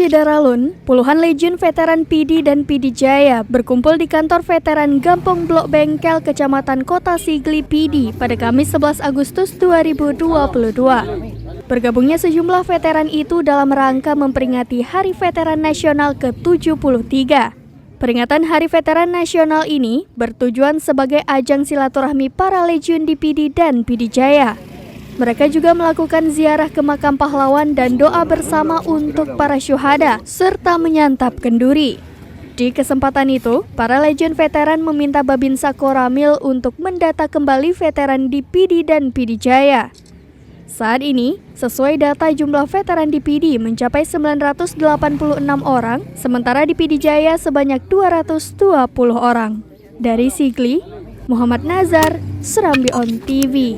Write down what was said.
Syidaralun, puluhan legend veteran PD dan PD Jaya berkumpul di kantor veteran Gampong Blok Bengkel, Kecamatan Kota Sigli PD pada Kamis 11 Agustus 2022. Bergabungnya sejumlah veteran itu dalam rangka memperingati Hari Veteran Nasional ke-73. Peringatan Hari Veteran Nasional ini bertujuan sebagai ajang silaturahmi para legend di PD dan PD Jaya. Mereka juga melakukan ziarah ke makam pahlawan dan doa bersama untuk para syuhada, serta menyantap kenduri. Di kesempatan itu, para legend veteran meminta Babinsa Koramil untuk mendata kembali veteran di PD dan PD Jaya. Saat ini, sesuai data jumlah veteran di PD mencapai 986 orang, sementara di PD Jaya sebanyak 220 orang. Dari Sigli, Muhammad Nazar, Serambi On TV.